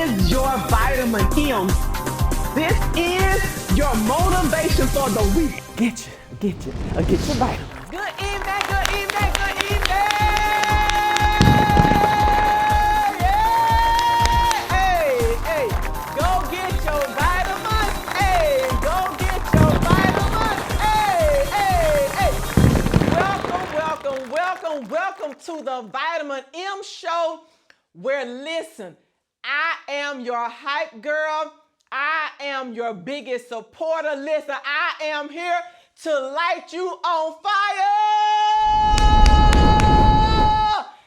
is your vitamin M. This is your motivation for the week. Get your vitamin. Good evening, good evening, good evening. Yeah. Hey, go get your vitamins. Hey, go get your vitamins. Welcome to the Vitamin M Show, where listen, I am your hype girl. I am your biggest supporter. Listen, I am here to light you on fire.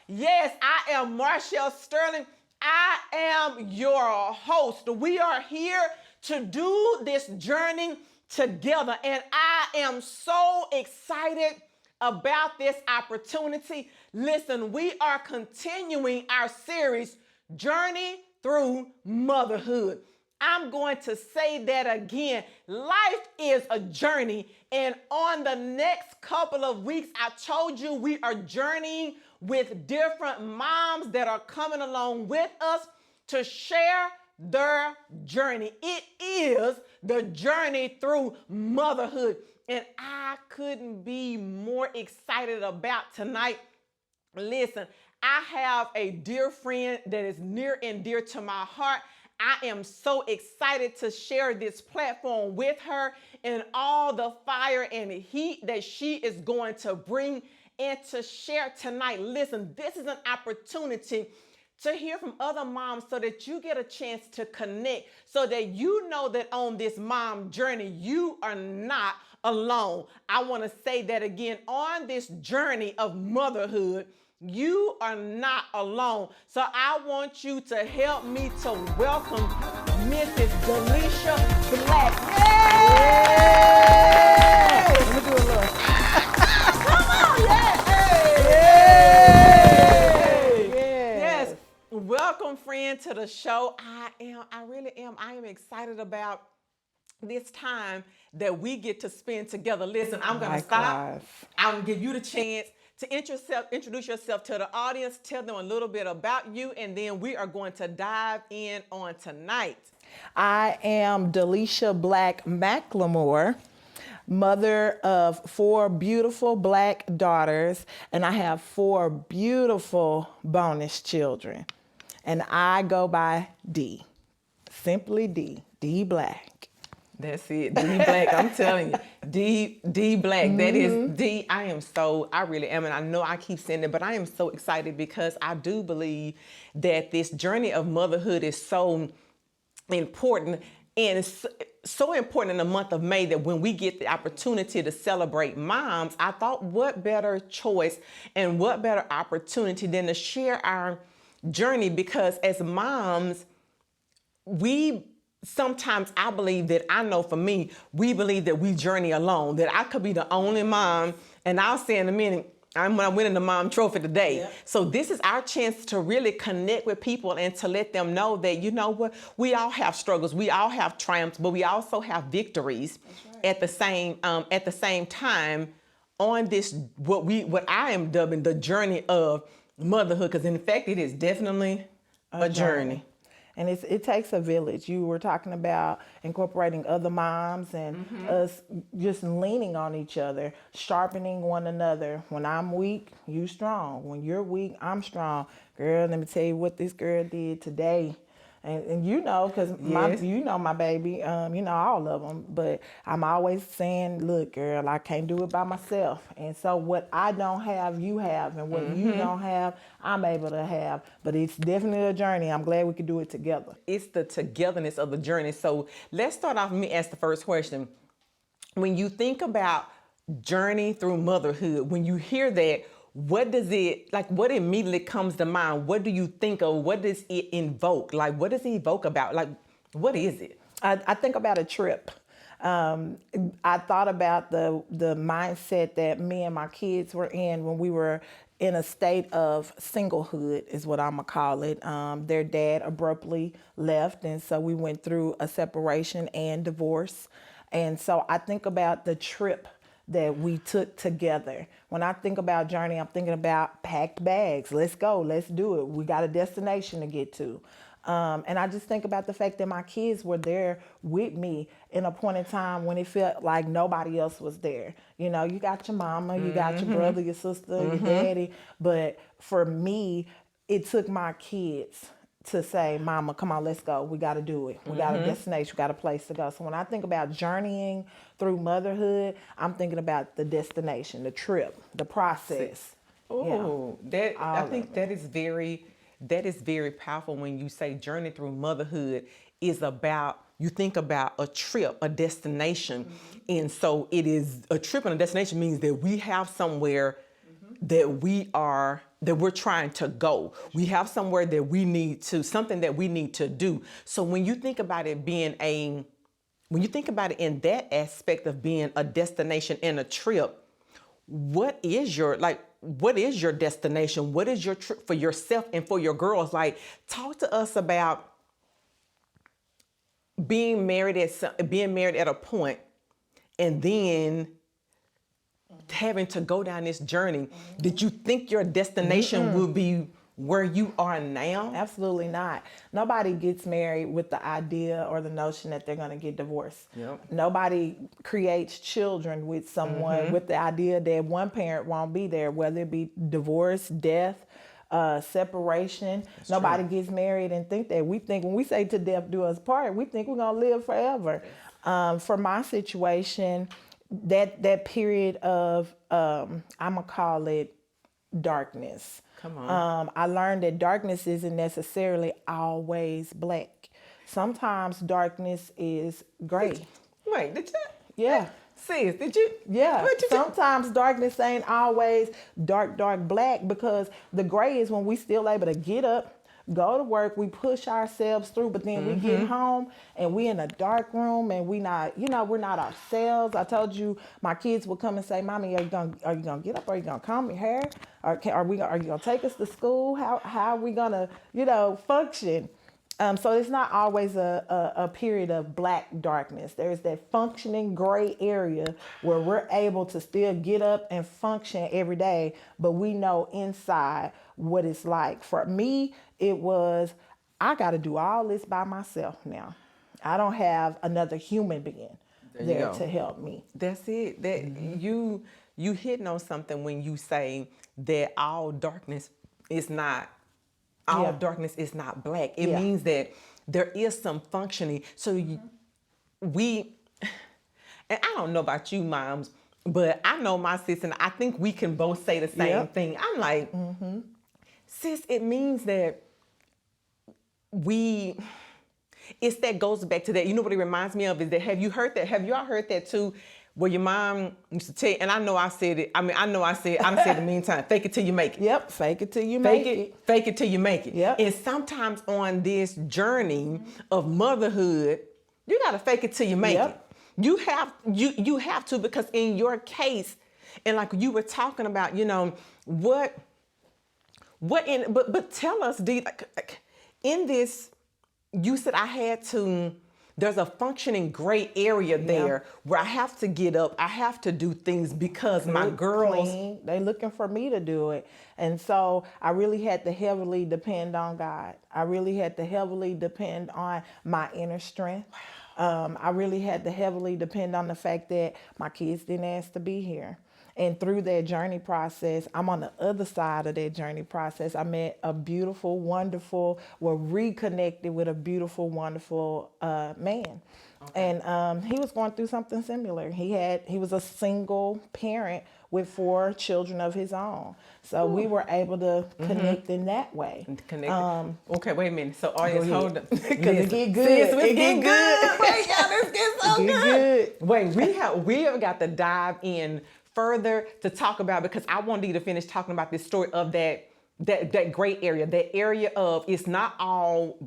Yes, I am Marshall Sterling. I am your host. We are here to do this journey together, and I am so excited about this opportunity. Listen, we are continuing our series, Journey Through Motherhood. I'm going to say that again. Life is a journey, and on the next couple of weeks, I told you we are journeying with different moms that are coming along with us to share their journey. It is the journey through motherhood, and I couldn't be more excited about tonight. Listen, I have a dear friend that is near and dear to my heart. I am so excited to share this platform with her and all the fire and heat that she is going to bring and to share tonight. Listen, this is an opportunity to hear from other moms so that you get a chance to connect, so that you know that on this mom journey, you are not alone. I want to say that again. On this journey of motherhood, you are not alone. So I want you to help me to welcome Mrs. DeLeisha Black. Yay! Let me do a little. Come on, yeah! Yay! Yes. Welcome, friend, to the show. I am excited about this time that we get to spend together. Listen, I'm going to stop. I'm going to give you the chance to introduce yourself to the audience, tell them a little bit about you, and then we are going to dive in on tonight. I am DeLeisha Black McLemore, mother of 4 beautiful Black daughters, and I have 4 beautiful bonus children. And I go by D, simply D Black. That's it, D Black. I'm telling you, D Black. That is D. I really am, and I know I keep saying it, but I am so excited because I do believe that this journey of motherhood is so important, and it's so important in the month of May that when we get the opportunity to celebrate moms, I thought what better choice and what better opportunity than to share our journey, because as moms, sometimes I believe that, I know for me, we believe that we journey alone, that I could be the only mom, and I'll say in a minute, I'm winning the mom trophy today. Yep. So this is our chance to really connect with people and to let them know that, you know what, we all have struggles, we all have triumphs, but we also have victories. Right. At the same time on this, what I am dubbing the journey of motherhood, because in fact, it is definitely a journey. And it takes a village. You were talking about incorporating other moms and us just leaning on each other, sharpening one another. When I'm weak, you strong. When you're weak, I'm strong. Girl, let me tell you what this girl did today. And you know, because you know my baby, you know all of them. But I'm always saying, look, girl, I can't do it by myself. And so what I don't have, you have. And what you don't have, I'm able to have. But it's definitely a journey. I'm glad we could do it together. It's the togetherness of the journey. So let's start off, me ask the first question. When you think about journey through motherhood, when you hear that, what immediately comes to mind? What do you think of? What does it invoke? Like, what does it evoke about? Like, what is it? I think about a trip. I thought about the mindset that me and my kids were in when we were in a state of singlehood, is what I'm gonna call it. Their dad abruptly left, and so we went through a separation and divorce. And so I think about the trip that we took together. When I think about journey, I'm thinking about packed bags. Let's go, let's do it. We got a destination to get to. And I just think about the fact that my kids were there with me in a point in time when it felt like nobody else was there. You know, you got your mama, you got your brother, your sister, your daddy. But for me, it took my kids to say, Mama, come on, let's go. We got to do it. We got a destination. We got a place to go. So when I think about journeying through motherhood, I'm thinking about the destination, the trip, the process. Oh, I think that is very powerful when you say journey through motherhood is about, you think about a trip, a destination. And so it is a trip and a destination means that we have somewhere that we're trying to go. We have somewhere that we need to, something that we need to do. So when you think about it when you think about it in that aspect of being a destination and a trip, what is your destination? What is your trip for yourself and for your girls? Like, talk to us about being married at a point and then having to go down this journey. Did you think your destination would be where you are now? Absolutely not. Nobody gets married with the idea or the notion that they're going to get divorced. Yep. Nobody creates children with someone with the idea that one parent won't be there, whether it be divorce, death, separation. Nobody gets married and think that. We think when we say to death do us part, we think we're going to live forever. For my situation, that period of, I'm going to call it darkness. Come on. I learned that darkness isn't necessarily always black. Sometimes darkness is gray. Wait, did you? Yeah. Sis, did you? Yeah. What you Sometimes darkness ain't always dark black, because the gray is when we still able to get up, go to work, we push ourselves through, but then we get home and we in a dark room and we're not ourselves. I told you my kids would come and say, Mommy, are you gonna get up? Are you gonna comb your hair? Are you gonna take us to school? How are we gonna, function? So it's not always a period of black darkness. There's that functioning gray area where we're able to still get up and function every day, but we know inside what it's like. For me, it was, I got to do all this by myself now. I don't have another human being there to help me. That's it. That you hitting on something when you say that all darkness is not darkness is not black. It means that there is some functioning. So and I don't know about you moms, but I know my sis and I think we can both say the same thing. I'm like, sis, it means that it's that goes back to that. You know what it reminds me of is that, have you heard that? Have y'all heard that too? Where your mom used to tell you, and I know I said it. I said it a million times. Fake it till you make it. Yep, fake it till you make it. Fake it till you make it. Yep. And sometimes on this journey of motherhood, you gotta fake it till you make it. You have to, because in your case, and like you were talking about, but tell us, Dee, in this, you said there's a functioning gray area there where I have to get up, I have to do things because my girls, they looking for me to do it. And so I really had to heavily depend on God. I really had to heavily depend on my inner strength. I really had to heavily depend on the fact that my kids didn't ask to be here. And through that journey process, I'm on the other side of that journey process. I met a beautiful, wonderful, reconnected with a beautiful, wonderful man. Okay. And he was going through something similar. He was a single parent with 4 children of his own. So we were able to connect in that way. Okay, wait a minute. So audience, hold up. Because it get good. It get good. Wait, y'all, this gets so good. Wait, we have got to dive in further to talk about, because I wanted you to finish talking about this story of that gray area, that area of it's not all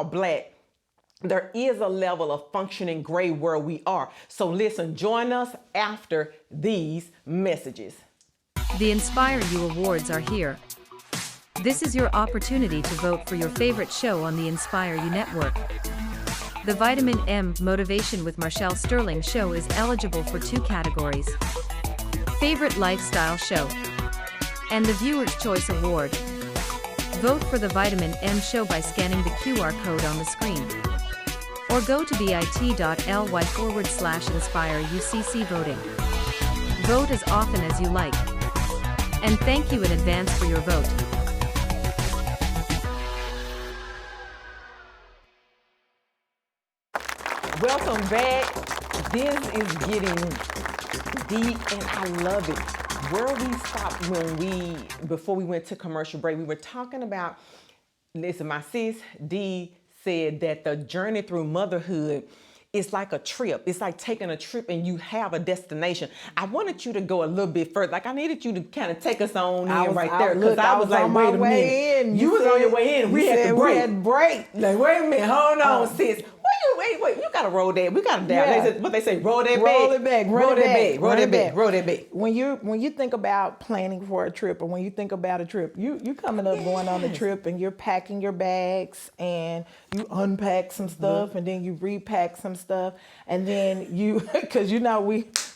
black. There is a level of functioning gray where we are. So listen, join us after these messages. The Inspire You Awards are here. This is your opportunity to vote for your favorite show on the Inspire You Network. The Vitamin M Motivation with Marshall Sterling show is eligible for 2 categories: Favorite Lifestyle Show and the Viewer's Choice Award. Vote for the Vitamin M Show by scanning the QR code on the screen. Or go to bit.ly/inspireucc voting. Vote as often as you like. And thank you in advance for your vote. Welcome back. This is getting deep and I love it. Where we stopped before we went to commercial break, we were talking about, listen, my sis D said that the journey through motherhood is like a trip. It's like taking a trip and you have a destination. I wanted you to go a little bit further. Like I needed you to kind of take us on in right there. Because I was like, wait a minute. You was on your way in. We had to break. Like, wait a minute. Hold on, sis. Wait, you gotta roll that. We gotta down. Yeah. What they say, roll that Roll back. it back. Roll that back. When you think about planning for a trip, or when you think about a trip, you coming up going on a trip and you're packing your bags and you unpack some stuff and then you repack some stuff and then because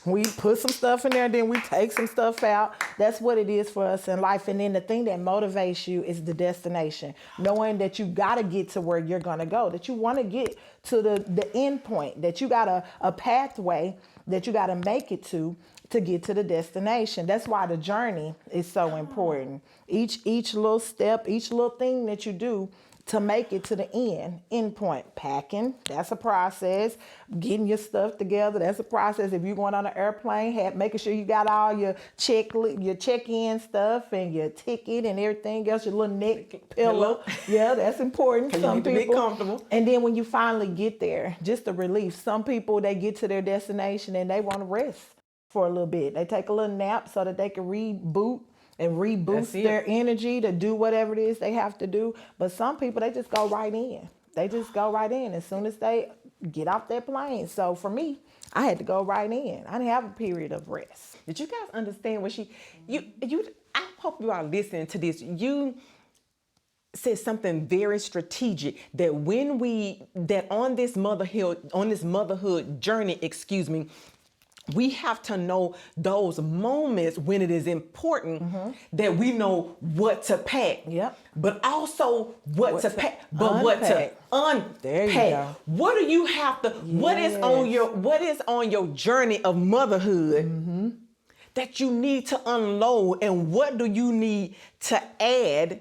we put some stuff in there and then we take some stuff out. That's what it is for us in life. And then the thing that motivates you is the destination, knowing that you gotta get to where you're gonna go, that you wanna get to the end point, that you got a pathway that you got to make it to get to the destination. That's why the journey is so important. Each little step, each little thing that you do to make it to the end point. Packing, that's a process. Getting your stuff together, that's a process. If you're going on an airplane, making sure you got all your check-in stuff and your ticket and everything else, your little neck pillow. Yeah, that's important. You need to be comfortable. And then when you finally get there, just the relief. Some people, they get to their destination and they want to rest for a little bit. They take a little nap so that they can reboost their energy to do whatever it is they have to do. But some people, they just go right in. As soon as they get off their plane. So for me, I had to go right in. I didn't have a period of rest. Did you guys understand what I hope you are listening to this. You said something very strategic, that on this motherhood journey, we have to know those moments when it is important that we know what to pack. Yep. But also what to pack. But unpack. what to unpack. There you go. What do you have to what is on your journey of motherhood that you need to unload, and what do you need to add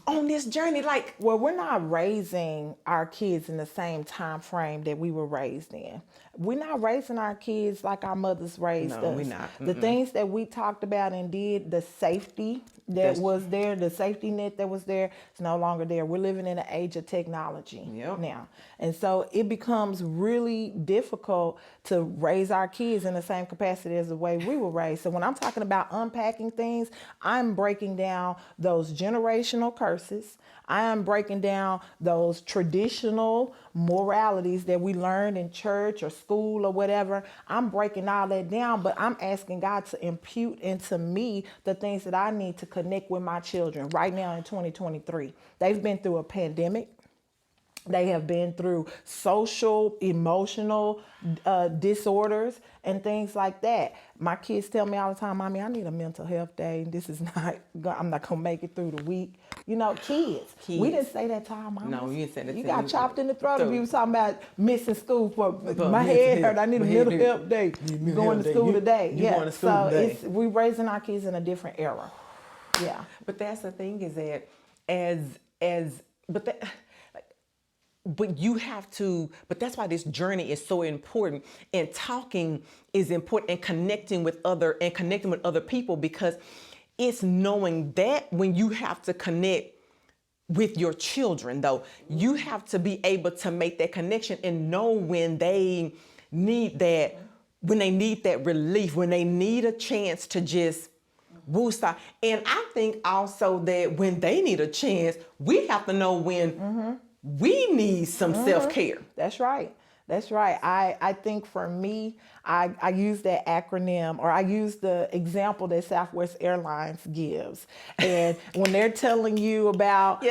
on this journey? Well, we're not raising our kids in the same time frame that we were raised in. We're not raising our kids like our mothers raised us. No, we're not. The things that we talked about and did, the safety that was there, the safety net that was there, is no longer there. We're living in an age of technology now. And so it becomes really difficult to raise our kids in the same capacity as the way we were raised. So when I'm talking about unpacking things, I'm breaking down those generational curses. I am breaking down those traditional moralities that we learned in church or school or whatever. I'm breaking all that down, but I'm asking God to impute into me the things that I need to connect with my children right now in 2023. They've been through a pandemic. They have been through social, emotional disorders and things like that. My kids tell me all the time, Mommy, I need a mental health day. I'm not going to make it through the week. Kids. We didn't say that to our mamas. No, you didn't say that. You got chopped in the throat if you was talking about missing school for my head hurt. I need a mental health day. Going to school today. Going to school today. We're raising our kids in a different era. Yeah. But that's the thing, is that but that's why this journey is so important, and talking is important, and connecting with other people, because it's knowing that when you have to connect with your children, though, you have to be able to make that connection and know when they need that relief, when they need a chance to just boost out. And I think also that when they need a chance, we have to know when we need some self-care. That's right. That's right. I think for me, I use that acronym, or I use the example that Southwest Airlines gives. And when they're telling you about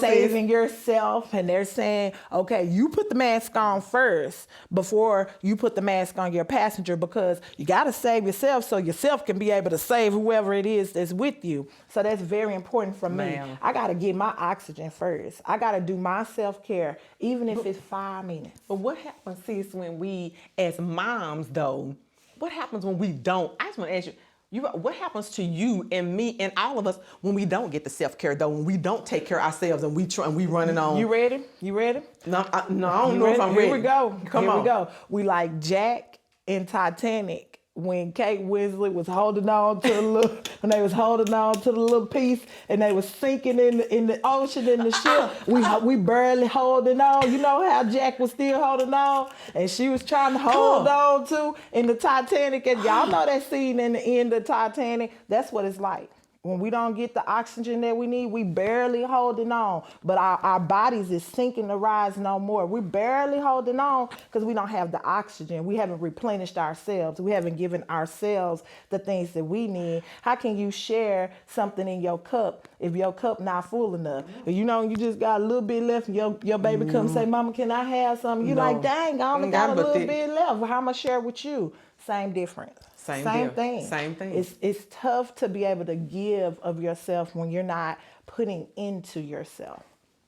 saving yourself, and they're saying, okay, you put the mask on first before you put the mask on your passenger, because you got to save yourself so yourself can be able to save whoever it is that's with you. So that's very important for me. I got to get my oxygen first. I got to do my self-care, even if it's 5 minutes. But what happens, sis, when we, as moms, though, what happens when we don't? I just want to ask you, what happens to you and me and all of us when we don't get the self-care, though, when we don't take care of ourselves and we running on? You ready? You ready? No, I don't know if I'm ready. Here we go. Come on. We go. We like Jack in Titanic. When Kate Winslet was holding on to when they was holding on to the little piece and they was sinking in the ocean in the ship, we barely holding on. You know how Jack was still holding on, and she was trying to hold on to in the Titanic. And y'all know that scene in the end of Titanic. That's what it's like. When we don't get the oxygen that we need, we barely holding on. But our bodies is sinking to rise no more. We're barely holding on because we don't have the oxygen. We haven't replenished ourselves. We haven't given ourselves the things that we need. How can you share something in your cup if your cup not full enough? You know, you just got a little bit left, and your baby come say, Mama, can I have something? You like, dang, I only got a little bit left. Well, how am I share with you? Same difference. Same thing. Same thing. It's tough to be able to give of yourself when you're not putting into yourself.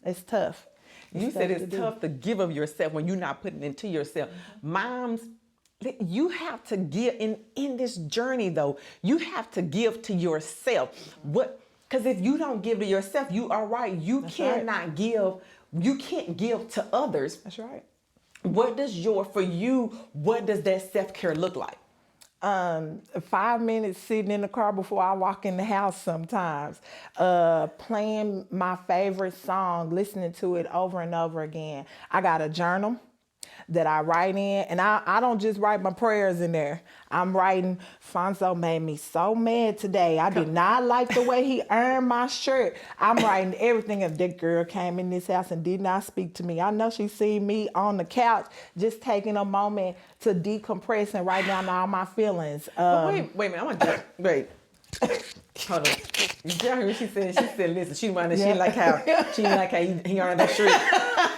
It's tough. You said it's tough to give of yourself when you're not putting into yourself. Moms, you have to give in this journey, though. You have to give to yourself. Because if you don't give to yourself, you are right. You cannot give. You can't give to others. That's right. What does that self-care look like? 5 minutes sitting in the car before I walk in the house sometimes, playing my favorite song, listening to it over and over again. I got a journal that I write in, and I don't just write my prayers in there. I'm writing, Fonzo made me so mad today. I did not like the way he earned my shirt. I'm writing everything. If that girl came in this house and did not speak to me, I know she seen me on the couch just taking a moment to decompress and write down all my feelings. Wait a minute. I want to wait. Hold on. Did y'all hear what she said? She said, listen, she didn't like how he earned that shirt.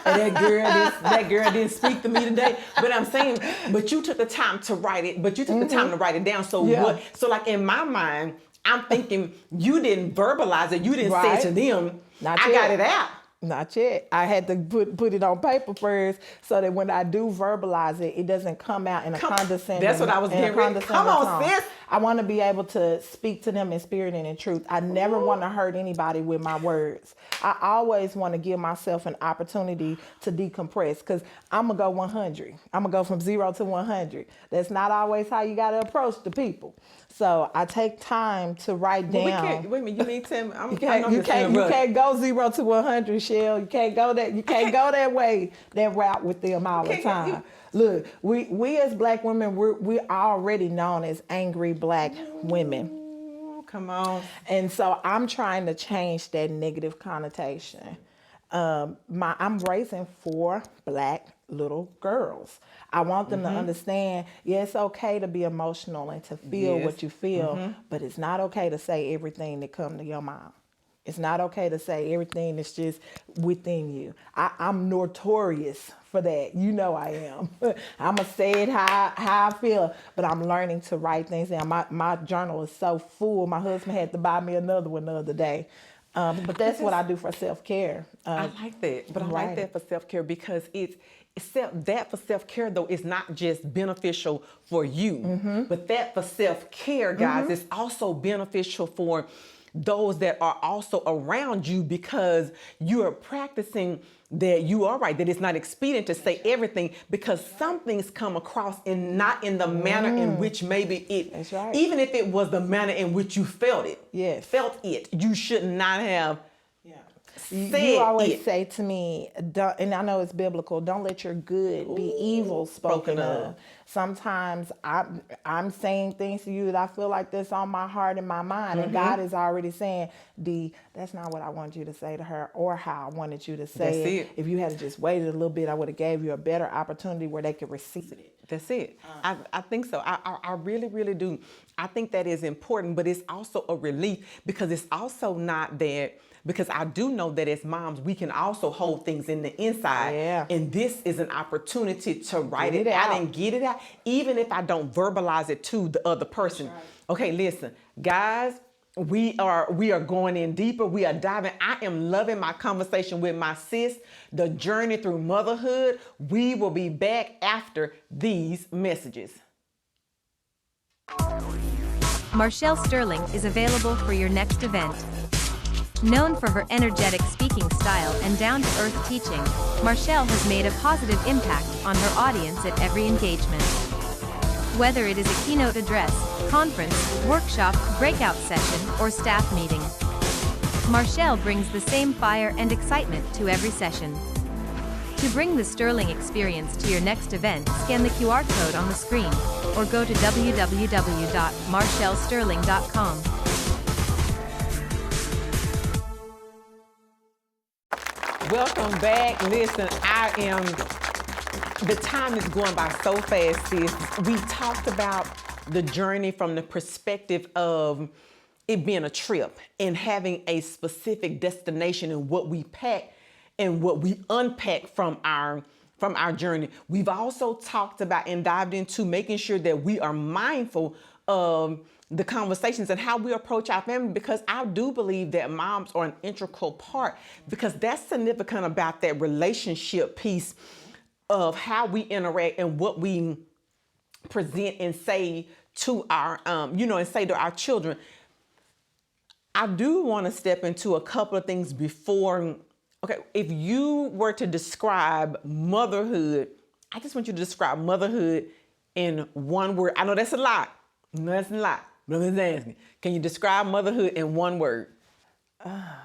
And that girl didn't speak to me today. But I'm saying, but you took the time to write it. But you took the time to write it down. So what? So like in my mind, I'm thinking you didn't verbalize it. You didn't say to them, I got it out. Not yet. I had to put it on paper first so that when I do verbalize it, it doesn't come out in a condescending. That's what I was getting ready. Come on, sis. I want to be able to speak to them in spirit and in truth. I never want to hurt anybody with my words. I always want to give myself an opportunity to decompress, because I'm going to go 100. I'm going to go from 0 to 100. That's not always how you got to approach the people. So I take time to write down. Wait a minute, you need to. You can't go 0 to 100, Shell. You can't go that way, that route with them all the time. Look, we as Black women, we're already known as angry Black women. Come on. And so I'm trying to change that negative connotation. I'm raising 4 Black little girls. I want them to understand, it's okay to be emotional and to feel what you feel, but it's not okay to say everything that comes to your mind. It's not okay to say everything that's just within you. I'm notorious for that. You know I am. I'm going to say it how I feel, but I'm learning to write things down. My journal is so full. My husband had to buy me another one the other day. But that's what I do for self-care. I like that. But I like that for self-care because that for self-care, though, is not just beneficial for you, but that for self-care, guys, is also beneficial for those that are also around you, because you are practicing that you are right, that it's not expedient to say everything, because some things come across not in the manner in which maybe That's right. even if it was the manner in which you felt it, you should not have You always say to me, and I know it's biblical, don't let your good be evil spoken of. Sometimes I'm saying things to you that I feel like that's on my heart and my mind, and God is already saying, D, that's not what I wanted you to say to her or how I wanted you to say it. If you had just waited a little bit, I would have gave you a better opportunity where they could receive it. That's it. I think so. I really, really do. I think that is important, but it's also a relief because it's also not that, because I do know that as moms, we can also hold things in the inside. Yeah. And this is an opportunity to write it out and get it out, even if I don't verbalize it to the other person. Right. Okay, listen, guys, we are going in deeper. We are diving. I am loving my conversation with my sis, the journey through motherhood. We will be back after these messages. Marshall Sterling is available for your next event. Known for her energetic speaking style and down-to-earth teaching, Marshall has made a positive impact on her audience at every engagement. Whether it is a keynote address, conference, workshop, breakout session, or staff meeting, Marshall brings the same fire and excitement to every session. To bring the Sterling experience to your next event, scan the QR code on the screen, or go to www.marshallsterling.com. Welcome back. Listen, the time is going by so fast, sis. We talked about the journey from the perspective of it being a trip and having a specific destination and what we pack and what we unpack from our journey. We've also talked about and dived into making sure that we are mindful of the conversations and how we approach our family, because I do believe that moms are an integral part, because that's significant about that relationship piece of how we interact and what we present and say to our, and say to our children. I do want to step into a couple of things before. Okay, if you were to describe motherhood, I just want you to describe motherhood in one word. I know that's a lot. But I'm asking, can you describe motherhood in one word?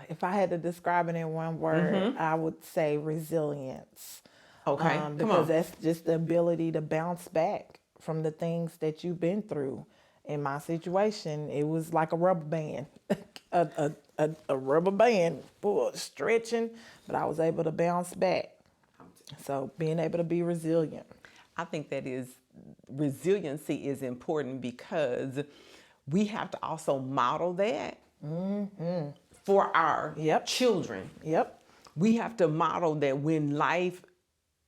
If I had to describe it in one word, I would say resilience. Okay, because that's just the ability to bounce back from the things that you've been through. In my situation, it was like a rubber band, a rubber band stretching, but I was able to bounce back. So being able to be resilient. I think resiliency is important because we have to also model that for our children. Yep. We have to model that when life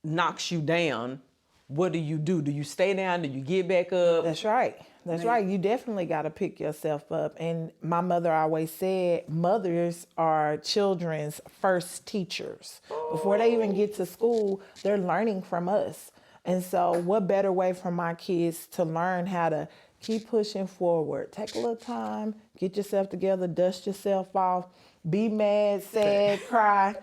knocks you down, what do? Do you stay down? Do you get back up? That's right. You definitely got to pick yourself up. And my mother always said, mothers are children's first teachers. Before they even get to school, they're learning from us. And so what better way for my kids to learn how to keep pushing forward? Take a little time, get yourself together, dust yourself off, be mad, sad, cry,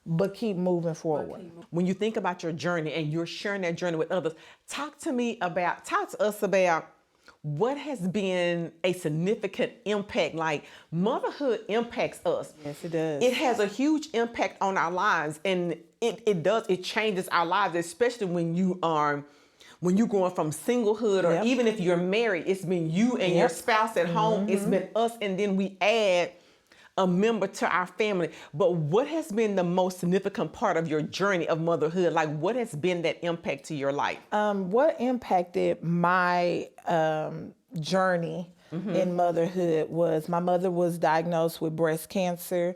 but keep moving forward. When you think about your journey and you're sharing that journey with others, talk to us about what has been a significant impact. Like, motherhood impacts us. Yes, it does. It has a huge impact on our lives, and it changes our lives, especially when you're going from singlehood, or even if you're married, it's been you and your spouse at home. It's been us, and then we add a member to our family. But what has been the most significant part of your journey of motherhood? Like, what has been that impact to your life? What impacted my journey in motherhood was my mother was diagnosed with breast cancer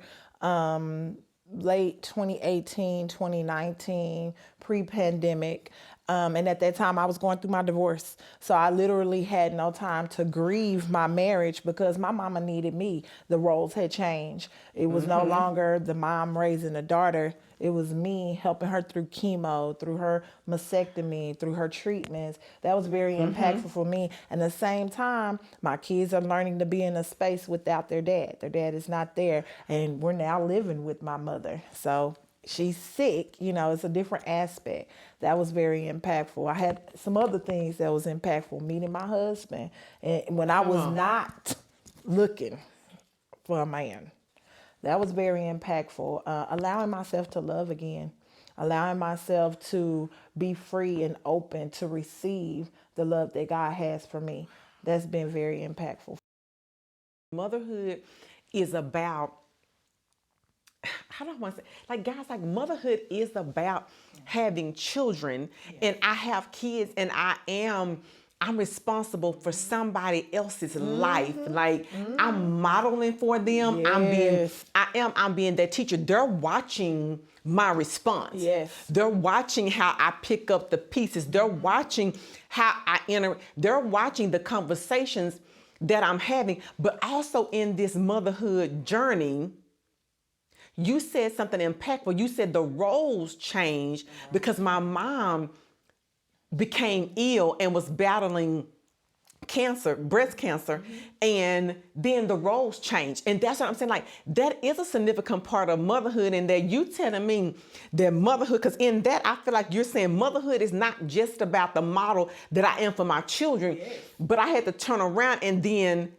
late 2018, 2019, pre-pandemic. And at that time, I was going through my divorce. So I literally had no time to grieve my marriage because my mama needed me. The roles had changed. It was no longer the mom raising a daughter. It was me helping her through chemo, through her mastectomy, through her treatments. That was very impactful for me. And at the same time, my kids are learning to be in a space without their dad. Their dad is not there. And we're now living with my mother. So she's sick, it's a different aspect. That was very impactful. I had some other things that was impactful. Meeting my husband, and when I was not looking for a man. That was very impactful. Allowing myself to love again, allowing myself to be free and open to receive the love that God has for me. That's been very impactful. Motherhood is about, how do I want to say, like, guys, like, motherhood is about having children, and I have kids, and I'm responsible for somebody else's life. Like, I'm modeling for them. Yes. I'm being that teacher. They're watching my response. Yes. They're watching how I pick up the pieces. They're watching how I enter. They're watching the conversations that I'm having. But also in this motherhood journey, you said something impactful. You said the roles changed because my mom became ill and was battling cancer, breast cancer, and then the roles changed. And that's what I'm saying. Like, that is a significant part of motherhood, and that you telling me that motherhood, because in that, I feel like you're saying motherhood is not just about the model that I am for my children, but I had to turn around and then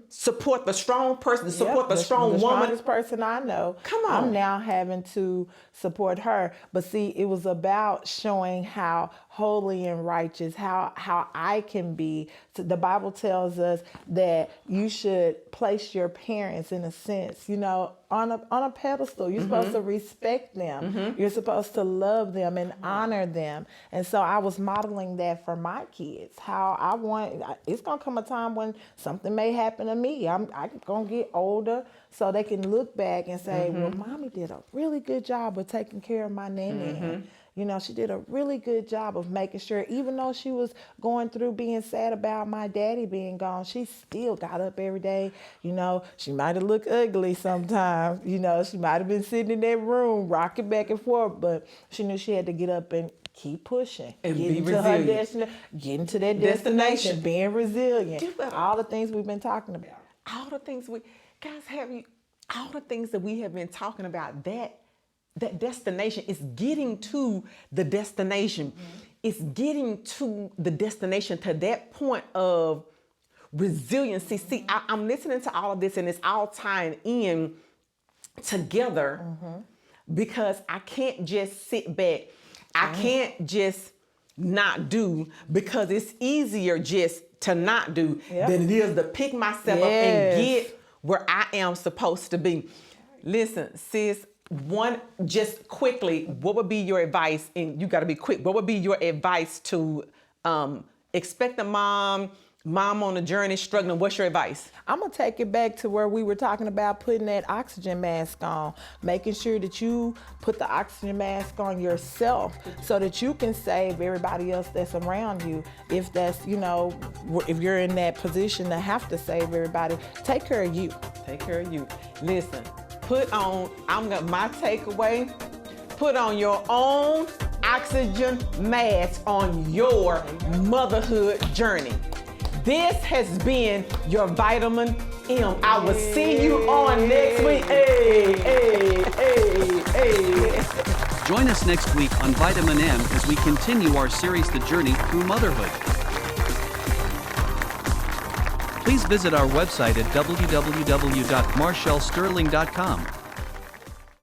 support the strong person, support the strong woman. The strongest person I know. Come on. I'm now having to support her. But see, it was about showing how holy and righteous, how I can be. So the Bible tells us that you should place your parents, in a sense, you know, on a pedestal. You're supposed to respect them. You're supposed to love them and honor them. And so I was modeling that for my kids. How I want, it's gonna come a time when something may happen to me. I'm gonna get older, so they can look back and say, well, mommy did a really good job of taking care of my nanny. You know, she did a really good job of making sure, even though she was going through being sad about my daddy being gone, she still got up every day. You know, she might have looked ugly sometimes. You know, she might have been sitting in that room rocking back and forth, but she knew she had to get up and keep pushing. And get be into resilient. Getting to that destination, being resilient. All the things we've been talking about. All the things all the things that we have been talking about, that destination is getting to the destination. It's getting to the destination, to that point of resiliency. See, I'm listening to all of this, and it's all tying in together because I can't just sit back. I can't just not do, because it's easier just to not do than it is to pick myself up and get where I am supposed to be. Listen, sis, just quickly, what would be your advice? And you got to be quick. What would be your advice to expectant mom on a journey, struggling? What's your advice? I'm going to take it back to where we were talking about putting that oxygen mask on, making sure that you put the oxygen mask on yourself so that you can save everybody else that's around you. If that's, you know, if you're in that position to have to save everybody, take care of you. Take care of you. Listen, my takeaway, put on your own oxygen mask on your motherhood journey. This has been your Vitamin M. I will see you on next week. Join us next week on Vitamin M as we continue our series, The Journey Through Motherhood. Please visit our website at www.marshallsterling.com.